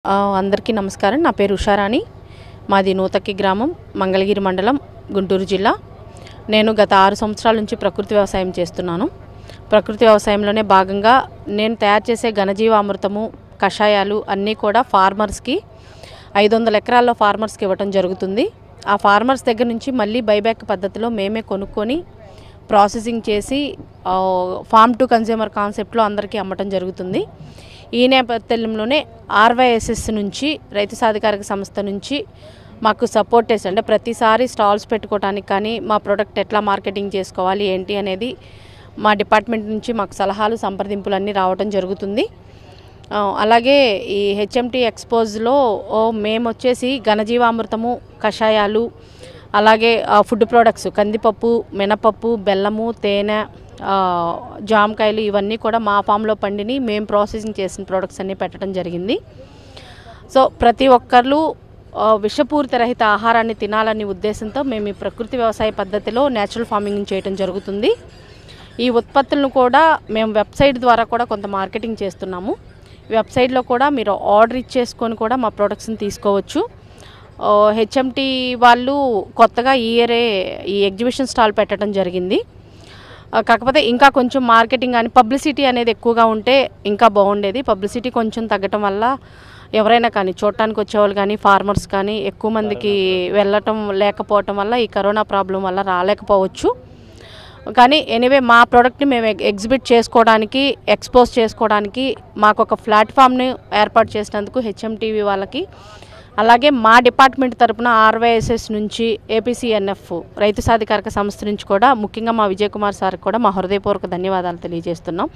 అందరికీ నమస్కారం. నా పేరు ఉషారాణి. మాది నూతక్కి గ్రామం, మంగళగిరి మండలం, గుంటూరు జిల్లా. నేను గత 6 సంవత్సరాల నుంచి ప్రకృతి వ్యవసాయం చేస్తున్నాను. ప్రకృతి వ్యవసాయంలోనే భాగంగా నేను తయారు చేసే ఘనజీవామృతము, కషాయాలు అన్నీ కూడా ఫార్మర్స్కి 500 ఎకరాల్లో ఫార్మర్స్కి ఇవ్వటం జరుగుతుంది. ఆ ఫార్మర్స్ దగ్గర నుంచి మళ్ళీ బైబ్యాక్ పద్ధతిలో మేమే కొనుక్కొని ప్రాసెసింగ్ చేసి ఫార్మ్ టు కన్జ్యూమర్ కాన్సెప్ట్లో అందరికీ అమ్మటం జరుగుతుంది. ఈ నేపథ్యంలోనే RYSS నుంచి, రైతు సాధికారిక సంస్థ నుంచి మాకు సపోర్ట్ చేసి, అంటే ప్రతిసారి స్టాల్స్ పెట్టుకోవడానికి కానీ, మా ప్రోడక్ట్ ఎట్లా మార్కెటింగ్ చేసుకోవాలి ఏంటి అనేది మా డిపార్ట్మెంట్ నుంచి మాకు సలహాలు, సంప్రదింపులన్నీ రావడం జరుగుతుంది. అలాగే ఈ HMT ఎక్స్పోజ్లో మేము వచ్చేసి ఘనజీవామృతము, కషాయాలు, అలాగే ఫుడ్ ప్రోడక్ట్స్, కందిపప్పు, మినపప్పు, బెల్లము, తేనె, జామకాయలు ఇవన్నీ కూడా మా ఫామ్లో పండిని మేము ప్రాసెసింగ్ చేసిన ప్రోడక్ట్స్ అన్నీ పెట్టడం జరిగింది. సో ప్రతి ఒక్కరు విషపూరిత రహిత ఆహారాన్ని తినాలనే ఉద్దేశంతో మేము ఈ ప్రకృతి వ్యవసాయ పద్ధతిలో న్యాచురల్ ఫార్మింగ్ చేయడం జరుగుతుంది. ఈ ఉత్పత్తులను కూడా మేము వెబ్సైట్ ద్వారా కూడా కొంత మార్కెటింగ్ చేస్తున్నాము. వెబ్సైట్లో కూడా మీరు ఆర్డర్ ఇచ్చేసుకొని కూడా మా ప్రోడక్ట్స్ని తీసుకోవచ్చు. HMT వాళ్ళు కొత్తగా ఈ ఇయరే ఈ ఎగ్జిబిషన్ స్టాల్ పెట్టడం జరిగింది. కాకపోతే ఇంకా కొంచెం మార్కెటింగ్ కానీ పబ్లిసిటీ అనేది ఎక్కువగా ఉంటే ఇంకా బాగుండేది. పబ్లిసిటీ కొంచెం తగ్గటం వల్ల ఎవరైనా కానీ చూడటానికి వచ్చేవాళ్ళు కానీ, ఫార్మర్స్ కానీ ఎక్కువ మందికి వెళ్ళటం లేకపోవటం వల్ల ఈ కరోనా ప్రాబ్లం వల్ల రాలేకపోవచ్చు. కానీ ఎనీవే మా ప్రోడక్ట్ని మేము ఎగ్జిబిట్ చేసుకోవడానికి, ఎక్స్పోజ్ చేసుకోవడానికి మాకు ఒక ప్లాట్ఫామ్ని ఏర్పాటు చేసినందుకు HMTV వాళ్ళకి, అలాగే మా డిపార్ట్మెంట్ తరపున RYSS నుంచి, APCNF రైతు సాధికారిక సంస్థ నుంచి కూడా ముఖ్యంగా మా విజయ్ కుమార్ సార్కి కూడా మా హృదయపూర్వక ధన్యవాదాలు తెలియజేస్తున్నాం.